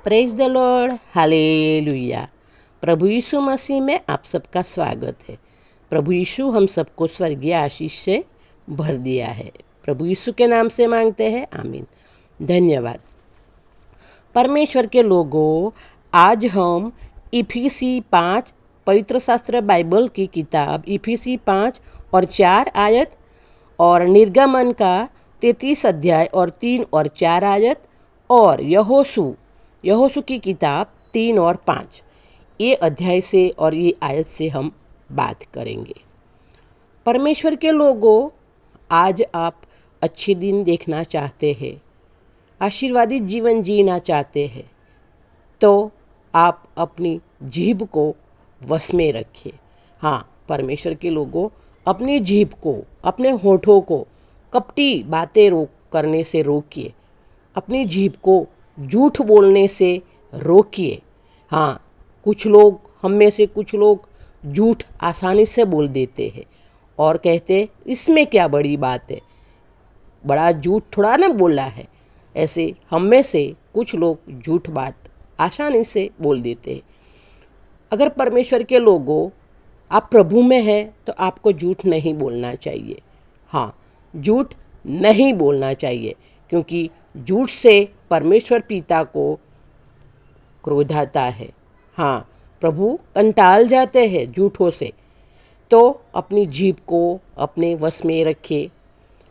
Praise the lord, hallelujah. प्रभु यीशु मसीह में आप सबका स्वागत है। प्रभु यीशु हम सबको स्वर्गीय आशीष से भर दिया है। प्रभु यीशु के नाम से मांगते हैं, आमीन। धन्यवाद। परमेश्वर के लोगों, आज हम इफिसी 5 पवित्र शास्त्र बाइबल की किताब इफिसी 5 और 4 आयत और निर्गमन का 33 अध्याय और 3 और 4 आयत और यहोशू की किताब 3 और 5 ये अध्याय से और ये आयत से हम बात करेंगे। परमेश्वर के लोगों, आज आप अच्छे दिन देखना चाहते हैं, आशीर्वादित जीवन जीना चाहते हैं, तो आप अपनी जीभ को वश में रखिए। हाँ, परमेश्वर के लोगों, अपनी जीभ को, अपने होठों को कपटी बातें करने से रोकिए। अपनी जीभ को झूठ बोलने से रोकिए। हाँ, हम में से कुछ लोग झूठ आसानी से बोल देते हैं और कहते इसमें क्या बड़ी बात है, बड़ा झूठ थोड़ा ना बोला है। ऐसे हम में से कुछ लोग झूठ बात आसानी से बोल देते हैं। अगर परमेश्वर के लोगों, आप प्रभु में हैं तो आपको झूठ नहीं बोलना चाहिए। हाँ, झूठ नहीं बोलना चाहिए, क्योंकि झूठ से परमेश्वर पिता को क्रोध आता है। हाँ, प्रभु कंटाल जाते हैं झूठों से। तो अपनी जीभ को अपने वश में रखिए,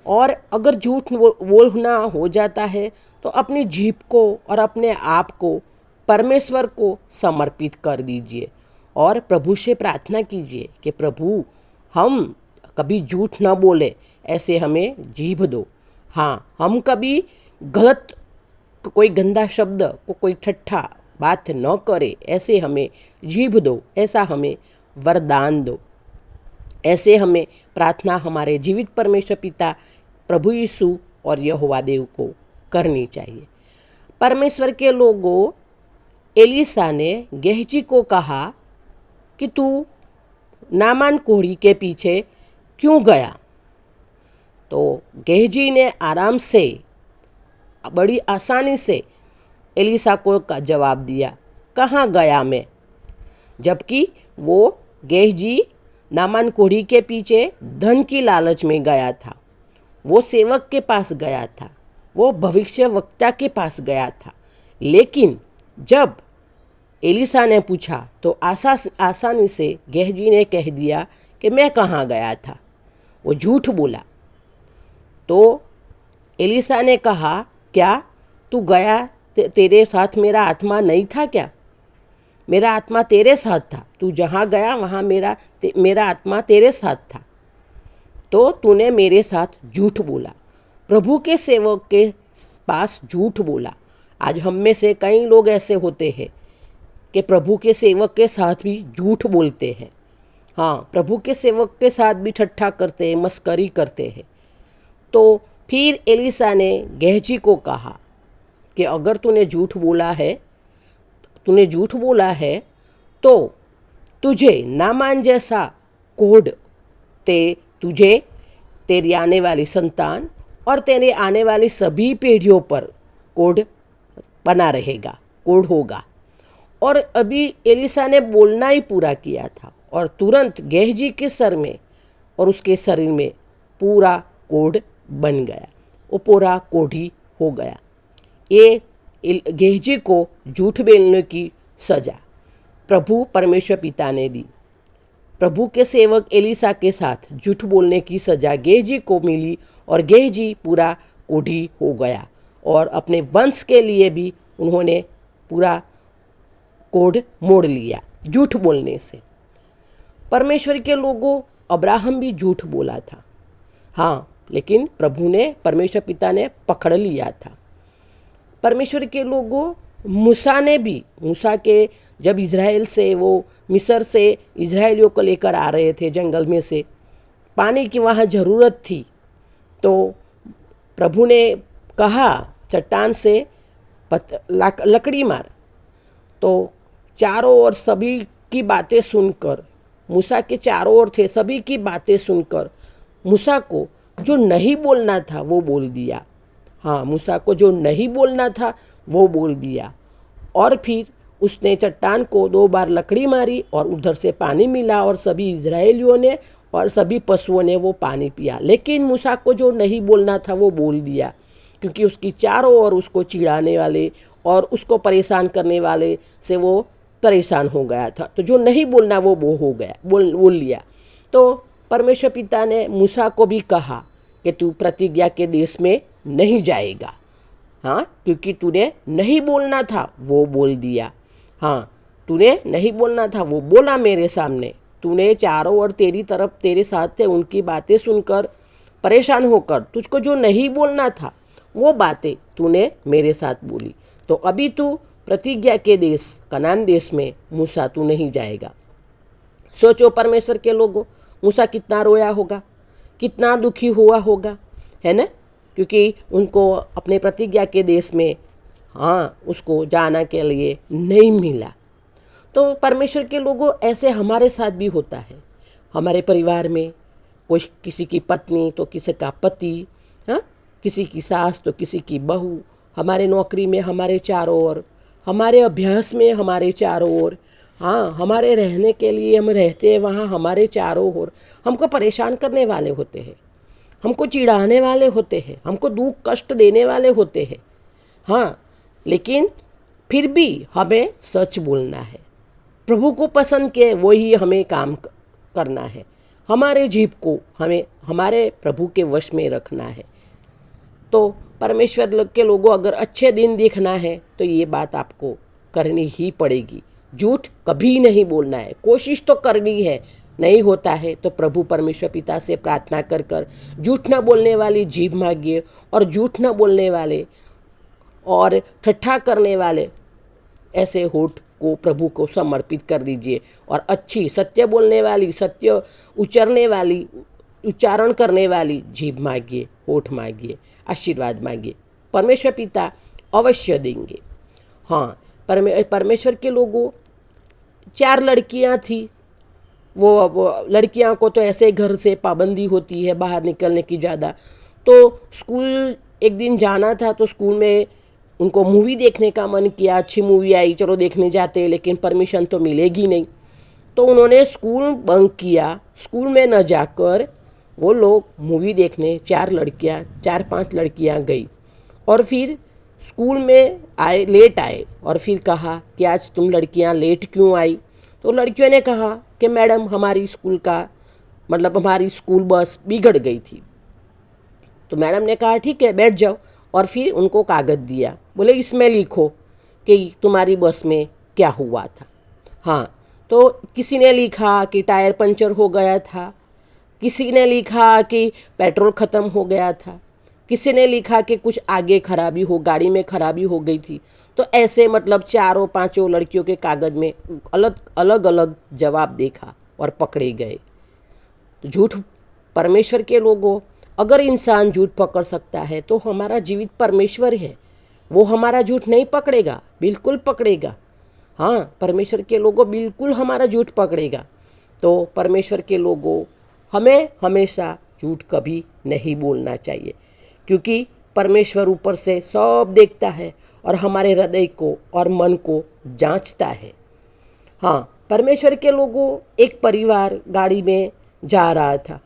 और अगर झूठ बोलना हो जाता है तो अपनी जीभ को और अपने आप को परमेश्वर को समर्पित कर दीजिए और प्रभु से प्रार्थना कीजिए कि प्रभु, हम कभी झूठ न बोले, ऐसे हमें जीभ दो। हाँ, हम कभी गलत कोई गंदा शब्द को, कोई ठट्ठा बात न करे, ऐसे हमें जीभ दो, ऐसा हमें वरदान दो। ऐसे हमें प्रार्थना हमारे जीवित परमेश्वर पिता प्रभु यीशु और यहोवा देव को करनी चाहिए। परमेश्वर के लोगों, एलीसा ने गेहजी को कहा कि तू नामान कोढ़ी के पीछे क्यों गया? तो गेहजी ने आराम से, बड़ी आसानी से एलीसा को का जवाब दिया, कहाँ गया मैं? जबकि वो गेहजी नामान कोढ़ी के पीछे धन की लालच में गया था। वो सेवक के पास गया था, वो भविष्यवक्ता के पास गया था। लेकिन जब एलीसा ने पूछा तो आसानी से गेहजी ने कह दिया कि मैं कहाँ गया था। वो झूठ बोला। तो एलीसा ने कहा, क्या तू गया? तेरे साथ मेरा आत्मा नहीं था क्या? मेरा आत्मा तेरे साथ था। तू जहाँ गया वहाँ मेरा आत्मा तेरे साथ था। तो तूने मेरे साथ झूठ बोला, प्रभु के सेवक के पास झूठ बोला। आज हम में से कई लोग ऐसे होते हैं कि प्रभु के सेवक के साथ भी झूठ बोलते हैं। हाँ, प्रभु के सेवक के साथ भी ठट्ठा करते हैं, मस्करी करते हैं। तो फिर एलीसा ने गेहजी को कहा कि अगर तूने झूठ बोला है तो तुझे नामान जैसा कोढ़ तुझे, तेरी आने वाली संतान और तेरे आने वाली सभी पीढ़ियों पर कोढ़ बना रहेगा, कोढ़ होगा। और अभी एलीसा ने बोलना ही पूरा किया था और तुरंत गेहजी के सर में और उसके शरीर में पूरा कोढ़ बन गया। वो पूरा कोढ़ी हो गया। ये गेहजी को झूठ बोलने की सज़ा प्रभु परमेश्वर पिता ने दी। प्रभु के सेवक एलीसा के साथ झूठ बोलने की सज़ा गेहजी को मिली और गेहजी पूरा कोढ़ी हो गया, और अपने वंश के लिए भी उन्होंने पूरा कोढ़ मोड़ लिया झूठ बोलने से। परमेश्वर के लोगों, अब्राहम भी झूठ बोला था। हाँ, लेकिन परमेश्वर पिता ने पकड़ लिया था। परमेश्वर के लोगों, मूसा के जब इज़राइल से, वो मिस्र से इज़राइलियों को लेकर आ रहे थे जंगल में से, पानी की वहाँ ज़रूरत थी। तो प्रभु ने कहा चट्टान से लकड़ी मार। तो चारों ओर सभी की बातें सुनकर, मूसा के चारों ओर थे, सभी की बातें सुनकर मूसा को जो नहीं बोलना था वो बोल दिया। हाँ, मूसा को जो नहीं बोलना था वो बोल दिया। और फिर उसने चट्टान को 2 बार लकड़ी मारी और उधर से पानी मिला और सभी इजराइलियों ने और सभी पशुओं ने वो पानी पिया। लेकिन मूसा को जो नहीं बोलना था वो बोल दिया, क्योंकि उसकी चारों ओर उसको चिढ़ाने वाले और उसको परेशान करने वाले से वो परेशान हो गया था। तो जो नहीं बोलना वो हो गया, बोल लिया। तो परमेश्वर पिता ने मूसा को भी कहा कि तू प्रतिज्ञा के देश में नहीं जाएगा। हाँ, क्योंकि तूने नहीं बोलना था वो बोल दिया। हाँ, तूने नहीं बोलना था वो बोला मेरे सामने। तूने चारों ओर तेरी तरफ तेरे साथ थे उनकी बातें सुनकर परेशान होकर तुझको जो नहीं बोलना था वो बातें तूने मेरे साथ बोली। तो अभी तू प्रतिज्ञा के देश कनान देश में मूसा तू नहीं जाएगा। सोचो परमेश्वर के लोगों, मूसा कितना रोया होगा, कितना दुखी हुआ होगा, है ना, क्योंकि उनको अपने प्रतिज्ञा के देश में उसको जाना के लिए नहीं मिला। तो परमेश्वर के लोगों, ऐसे हमारे साथ भी होता है। हमारे परिवार में कोई किसी की पत्नी तो किसी का पति, किसी की सास तो किसी की बहू, हमारे नौकरी में हमारे चारों ओर, हमारे अभ्यास में हमारे चारों ओर, हमारे रहने के लिए हम रहते हैं वहाँ हमारे चारों ओर हमको परेशान करने वाले होते हैं, हमको चिढ़ाने वाले होते हैं, हमको दुख कष्ट देने वाले होते हैं। लेकिन फिर भी हमें सच बोलना है। प्रभु को पसंद के वही हमें काम करना है। हमारे जीभ को हमें हमारे प्रभु के वश में रखना है। तो परमेश्वर के लोगों, अगर अच्छे दिन देखना है तो ये बात आपको करनी ही पड़ेगी। झूठ कभी नहीं बोलना है। कोशिश तो करनी है, नहीं होता है तो प्रभु परमेश्वर पिता से प्रार्थना कर कर झूठ न बोलने वाली जीभ मांगिए और झूठ न बोलने वाले और ठट्ठा करने वाले ऐसे होठ को प्रभु को समर्पित कर दीजिए और अच्छी सत्य बोलने वाली, सत्य उच्चारण करने वाली जीभ मांगिए, होठ मांगिए, आशीर्वाद मांगिए। परमेश्वर पिता अवश्य देंगे। परमेश्वर के लोगों, 4 लड़कियां थी। वो लड़कियां को तो ऐसे घर से पाबंदी होती है बाहर निकलने की ज़्यादा। तो स्कूल एक दिन जाना था, तो स्कूल में उनको मूवी देखने का मन किया। अच्छी मूवी आई, चलो देखने जाते, लेकिन परमिशन तो मिलेगी नहीं। तो उन्होंने स्कूल बंक किया। स्कूल में न जाकर वो लोग मूवी देखने 4-5 लड़कियां गई और फिर स्कूल में लेट आए और फिर कहा कि आज तुम लड़कियां लेट क्यों आई। तो लड़कियों ने कहा कि मैडम हमारी स्कूल बस बिगड़ गई थी। तो मैडम ने कहा ठीक है बैठ जाओ, और फिर उनको कागज़ दिया, बोले इसमें लिखो कि तुम्हारी बस में क्या हुआ था। तो किसी ने लिखा कि टायर पंचर हो गया था, किसी ने लिखा कि पेट्रोल ख़त्म हो गया था, किसी ने लिखा कि कुछ आगे खराबी हो, गाड़ी में खराबी हो गई थी। तो ऐसे 4-5 लड़कियों के कागज़ में अलग अलग जवाब देखा और पकड़े गए। तो झूठ, परमेश्वर के लोगों, अगर इंसान झूठ पकड़ सकता है तो हमारा जीवित परमेश्वर है, वो हमारा झूठ नहीं पकड़ेगा, बिल्कुल पकड़ेगा। परमेश्वर के लोगों बिल्कुल हमारा झूठ पकड़ेगा। तो परमेश्वर के लोगों, हमें हमेशा झूठ कभी नहीं बोलना चाहिए, क्योंकि परमेश्वर ऊपर से सब देखता है और हमारे हृदय को और मन को जांचता है। परमेश्वर के लोगों, एक परिवार गाड़ी में जा रहा था,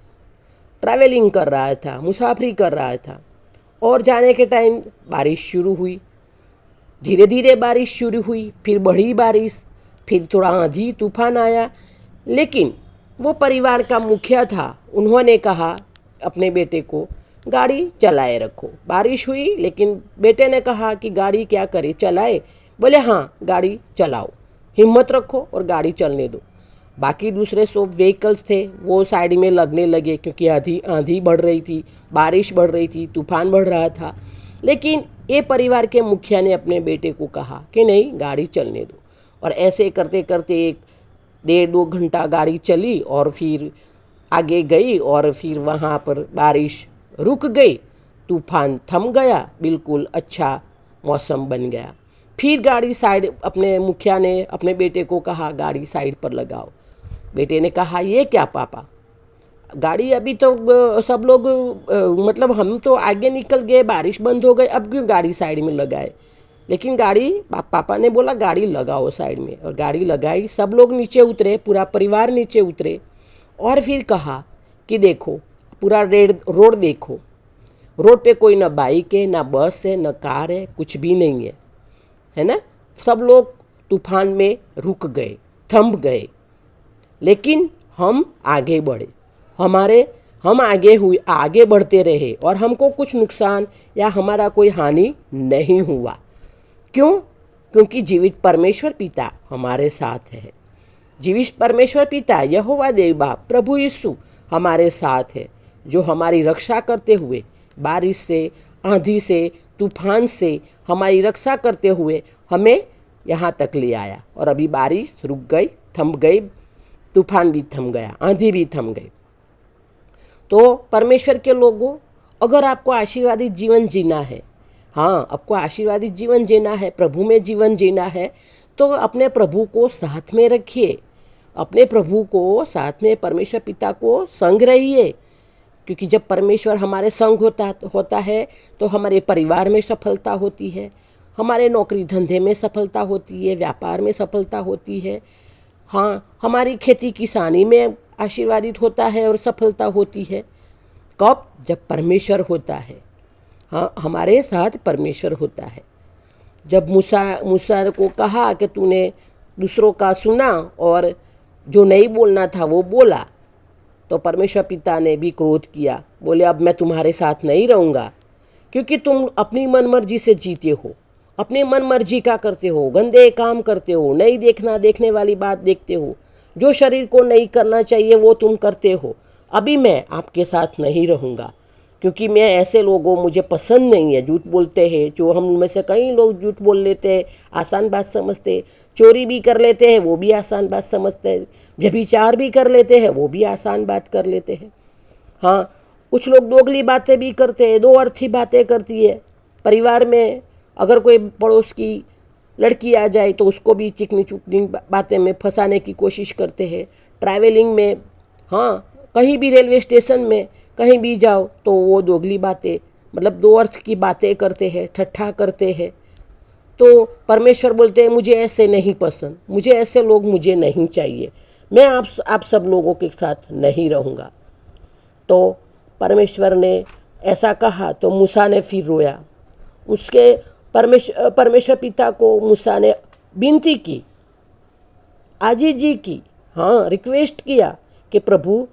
ट्रैवलिंग कर रहा था, मुसाफरी कर रहा था, और जाने के टाइम बारिश शुरू हुई। धीरे धीरे बारिश शुरू हुई, फिर बड़ी बारिश, फिर थोड़ा आंधी तूफान आया। लेकिन वो परिवार का मुखिया था, उन्होंने कहा अपने बेटे को गाड़ी चलाए रखो। बारिश हुई लेकिन बेटे ने कहा कि गाड़ी क्या करे, चलाए। बोले गाड़ी चलाओ, हिम्मत रखो और गाड़ी चलने दो। बाकी दूसरे सब व्हीकल्स थे वो साइड में लगने लगे, क्योंकि आंधी बढ़ रही थी, बारिश बढ़ रही थी, तूफान बढ़ रहा था। लेकिन ये परिवार के मुखिया ने अपने बेटे को कहा कि नहीं, गाड़ी चलने दो। और ऐसे करते करते 1-1.5-2 घंटा गाड़ी चली और फिर आगे गई, और फिर वहाँ पर बारिश रुक गई, तूफान थम गया, बिल्कुल अच्छा मौसम बन गया। फिर गाड़ी साइड, अपने मुखिया ने अपने बेटे को कहा गाड़ी साइड पर लगाओ। बेटे ने कहा ये क्या पापा, गाड़ी अभी तो सब लोग हम तो आगे निकल गए, बारिश बंद हो गई, अब क्यों गाड़ी साइड में लगाए। लेकिन गाड़ी पापा ने बोला गाड़ी लगाओ साइड में, और गाड़ी लगाई। सब लोग नीचे उतरे, पूरा परिवार नीचे उतरे, और फिर कहा कि देखो पूरा रोड देखो, रोड पे कोई ना बाइक है, ना बस है, ना कार है, कुछ भी नहीं है ना। सब लोग तूफान में रुक गए, थम गए, लेकिन हम आगे बढ़े। हम आगे बढ़ते रहे और हमको कुछ नुकसान या हमारा कोई हानि नहीं हुआ। क्यों? क्योंकि जीवित परमेश्वर पिता हमारे साथ है। जीवित परमेश्वर पिता यहोवा देव बाप प्रभु यीशु हमारे साथ है, जो हमारी रक्षा करते हुए बारिश से, आंधी से, तूफान से हमारी रक्षा करते हुए हमें यहाँ तक ले आया। और अभी बारिश रुक गई, थम गई, तूफान भी थम गया, आंधी भी थम गई। तो परमेश्वर के लोगों, अगर आपको आशीर्वादित जीवन जीना है, हाँ आपको आशीर्वादित जीवन जीना है, प्रभु में जीवन जीना है, तो अपने प्रभु को साथ में रखिए, अपने प्रभु को साथ में, परमेश्वर पिता को संग रहिए। क्योंकि जब परमेश्वर हमारे संग होता है तो हमारे परिवार में सफलता होती है, हमारे नौकरी धंधे में सफलता होती है, व्यापार में सफलता होती है, हाँ हमारी खेती किसानी में आशीर्वादित होता है और सफलता होती है। कब? जब परमेश्वर होता है, हाँ हमारे साथ परमेश्वर होता है। जब मूसा को कहा कि तूने दूसरों का सुना और जो नहीं बोलना था वो बोला, तो परमेश्वर पिता ने भी क्रोध किया, बोले अब मैं तुम्हारे साथ नहीं रहूँगा, क्योंकि तुम अपनी मन मर्जी से जीते हो, अपनी मन मर्जी का करते हो, गंदे काम करते हो, नहीं देखने वाली बात देखते हो, जो शरीर को नहीं करना चाहिए वो तुम करते हो। अभी मैं आपके साथ नहीं रहूँगा, क्योंकि मैं ऐसे लोगों मुझे पसंद नहीं है। झूठ बोलते हैं, जो हम में से कई लोग झूठ बोल लेते हैं, आसान बात समझते, चोरी भी कर लेते हैं वो भी आसान बात समझते हैं, व्यभिचार भी कर लेते हैं वो भी आसान बात कर लेते हैं। हाँ कुछ लोग दोगली बातें भी करते हैं, दो अर्थी बातें करती है। परिवार में अगर कोई पड़ोस की लड़की आ जाए तो उसको भी चिकनी चुकनी बातें में फंसाने की कोशिश करते हैं। ट्रैवलिंग में, हाँ कहीं भी रेलवे स्टेशन में कहीं भी जाओ तो वो दोगली बातें, मतलब दो अर्थ की बातें करते हैं, ठट्ठा करते हैं। तो परमेश्वर बोलते हैं मुझे ऐसे नहीं पसंद, मुझे ऐसे लोग मुझे नहीं चाहिए, मैं आप सब लोगों के साथ नहीं रहूँगा। तो परमेश्वर ने ऐसा कहा तो मूसा ने फिर रोया। उसके परमेश्वर पिता को मूसा ने विनती की, आजीजी की, हाँ रिक्वेस्ट किया कि प्रभु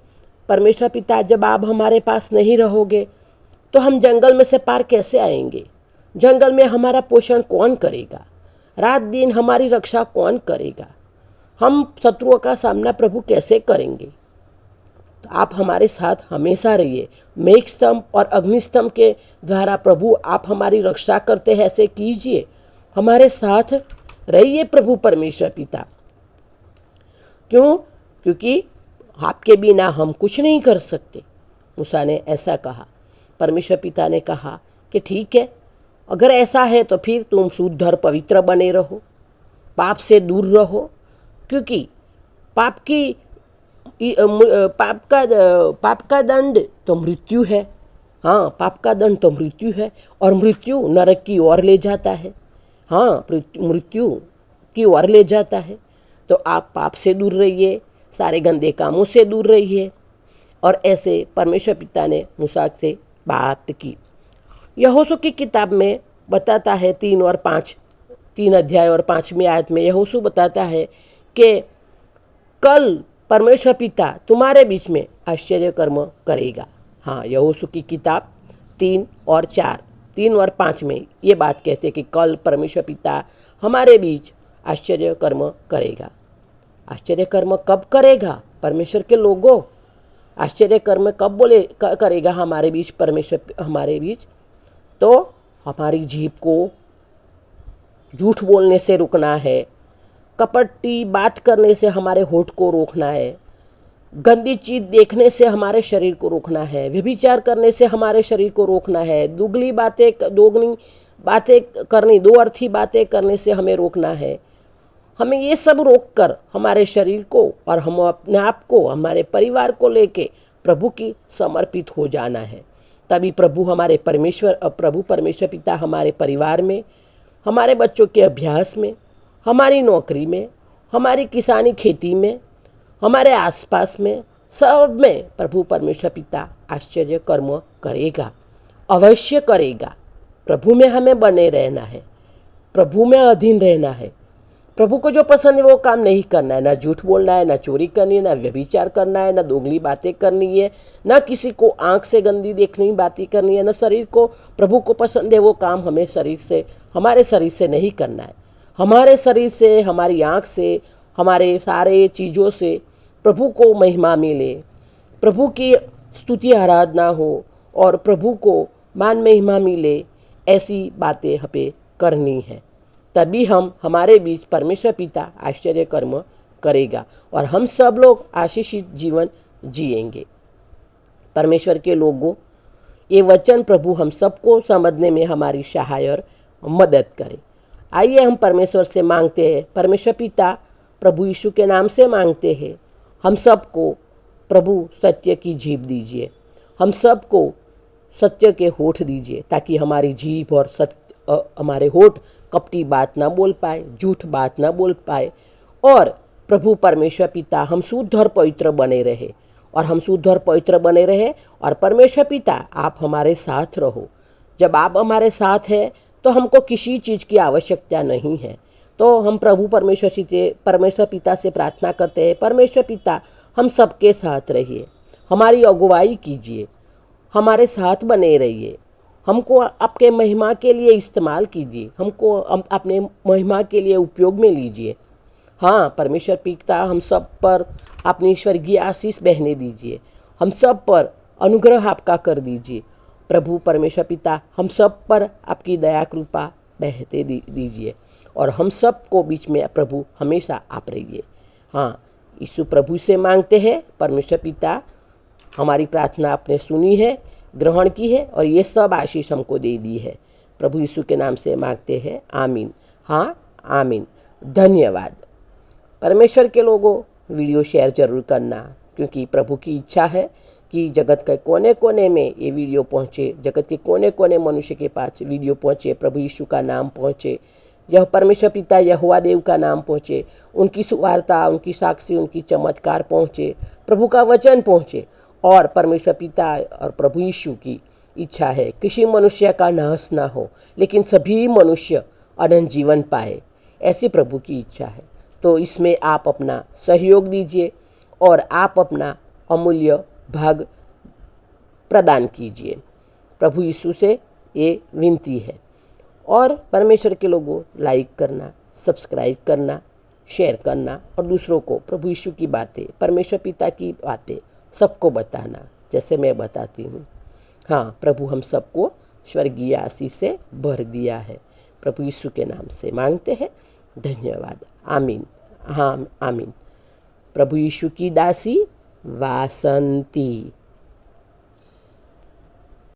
परमेश्वर पिता जब आप हमारे पास नहीं रहोगे तो हम जंगल में से पार कैसे आएंगे? जंगल में हमारा पोषण कौन करेगा? रात दिन हमारी रक्षा कौन करेगा? हम शत्रुओं का सामना प्रभु कैसे करेंगे? तो आप हमारे साथ हमेशा रहिए। मेघ स्तंभ और अग्निस्तंभ के द्वारा प्रभु आप हमारी रक्षा करते हैं, ऐसे कीजिए, हमारे साथ रहिए प्रभु परमेश्वर पिता। क्यों? क्योंकि आपके बिना हम कुछ नहीं कर सकते। मूसा ने ऐसा कहा। परमेश्वर पिता ने कहा कि ठीक है, अगर ऐसा है तो फिर तुम शुद्ध और पवित्र बने रहो, पाप से दूर रहो, क्योंकि पाप का दंड तो मृत्यु है। हाँ पाप का दंड तो मृत्यु है, और मृत्यु नरक की ओर ले जाता है। हाँ मृत्यु की ओर ले जाता है। तो आप पाप से दूर रहिए, सारे गंदे कामों से दूर रहिए। और ऐसे परमेश्वर पिता ने मूसा से बात की। यहोशू की किताब में बताता है 3 अध्याय और 5वीं आयत में यहोशू बताता है कि कल परमेश्वर पिता तुम्हारे बीच में आश्चर्य कर्म करेगा। हाँ यहोशू की किताब 3 और 5 में ये बात कहते हैं कि कल परमेश्वर पिता हमारे बीच आश्चर्य कर्म करेगा। आश्चर्य कर्म कब करेगा? परमेश्वर के लोगों, आश्चर्य कर्म कब करेगा हमारे बीच परमेश्वर? हमारे बीच तो हमारी जीभ को झूठ बोलने से रुकना है, कपटी बात करने से हमारे होठ को रोकना है, गंदी चीज़ देखने से हमारे शरीर को रोकना है, व्यभिचार करने से हमारे शरीर को रोकना है, दोगनी बातें करनी, दो अर्थी बातें करने से हमें रोकना है। हमें ये सब रोक कर हमारे शरीर को और हम अपने आप को, हमारे परिवार को लेके प्रभु की समर्पित हो जाना है। तभी प्रभु परमेश्वर पिता हमारे परिवार में, हमारे बच्चों के अभ्यास में, हमारी नौकरी में, हमारी किसानी खेती में, हमारे आसपास में, सब में प्रभु परमेश्वर पिता आश्चर्य कर्म करेगा, अवश्य करेगा। प्रभु में हमें बने रहना है, प्रभु में अधीन रहना है। प्रभु को जो पसंद है वो काम नहीं करना है, ना झूठ बोलना है, ना चोरी करनी है, ना व्यभिचार करना है, ना दोगली बातें करनी है, ना किसी को आंख से गंदी देखनी बातें करनी है, ना शरीर को प्रभु को पसंद है वो काम हमें हमारे शरीर से नहीं करना है। हमारे शरीर से, हमारी आंख से, हमारे सारे चीज़ों से प्रभु को महिमा मिले, प्रभु की स्तुति आराधना हो और प्रभु को मान महिमा मिले, ऐसी बातें हमें करनी है। तभी हमारे बीच परमेश्वर पिता आश्चर्य कर्म करेगा और हम सब लोग आशीषित जीवन जिएंगे। परमेश्वर के लोगों, ये वचन प्रभु हम सबको समझने में हमारी सहायक मदद करे। आइए हम परमेश्वर से मांगते हैं, परमेश्वर पिता प्रभु यीशु के नाम से मांगते हैं, हम सबको प्रभु सत्य की जीभ दीजिए, हम सबको सत्य के होठ दीजिए, ताकि हमारी जीभ और हमारे होठ कपटी बात ना बोल पाए, झूठ बात ना बोल पाए। और प्रभु परमेश्वर पिता हम शुद्ध और पवित्र बने रहे, और हम शुद्ध और पवित्र बने रहे। और परमेश्वर पिता आप हमारे साथ रहो। जब आप हमारे साथ हैं तो हमको किसी चीज़ की आवश्यकता नहीं है। तो हम प्रभु परमेश्वर पिता से प्रार्थना करते हैं, परमेश्वर पिता हम सबके साथ रहिए, हमारी अगुवाई कीजिए, हमारे साथ बने रहिए, हमको आपके महिमा के लिए इस्तेमाल कीजिए, हमको अपने महिमा के लिए उपयोग में लीजिए। हाँ परमेश्वर पिता हम सब पर अपनी स्वर्गीय आशीष बहने दीजिए, हम सब पर अनुग्रह आपका कर दीजिए। प्रभु परमेश्वर पिता हम सब पर आपकी दया कृपा बहते दीजिए, और हम सब को बीच में प्रभु हमेशा आप रहिए। हाँ यीशु प्रभु से मांगते हैं, परमेश्वर पिता हमारी प्रार्थना आपने सुनी है, ग्रहण की है, और ये सब आशीष हमको दे दी है। प्रभु यीशु के नाम से मांगते हैं, आमीन। हाँ आमीन। धन्यवाद। परमेश्वर के लोगों, वीडियो शेयर जरूर करना, क्योंकि प्रभु की इच्छा है कि जगत के कोने कोने में ये वीडियो पहुँचे, जगत के कोने कोने मनुष्य के पास वीडियो पहुँचे, प्रभु यीशु का नाम पहुँचे, यह परमेश्वर पिता यहोवा देव का नाम पहुँचे, उनकी सुवार्ता, उनकी साक्षी, उनकी चमत्कार पहुँचे, प्रभु का वचन पहुँचे। और परमेश्वर पिता और प्रभु यीशु की इच्छा है किसी मनुष्य का नाश ना हो, लेकिन सभी मनुष्य अनंत जीवन पाए, ऐसी प्रभु की इच्छा है। तो इसमें आप अपना सहयोग दीजिए और आप अपना अमूल्य भाग प्रदान कीजिए। प्रभु यीशु से ये विनती है। और परमेश्वर के लोगों, लाइक करना, सब्सक्राइब करना, शेयर करना, और दूसरों को प्रभु यीशु की बातें, परमेश्वर पिता की बातें सबको बताना, जैसे मैं बताती हूँ। हाँ प्रभु हम सबको स्वर्गीय आशीष से भर दिया है। प्रभु यीशु के नाम से मांगते हैं, धन्यवाद। आमीन। हाँ आमीन। प्रभु यीशु की दासी वासंती।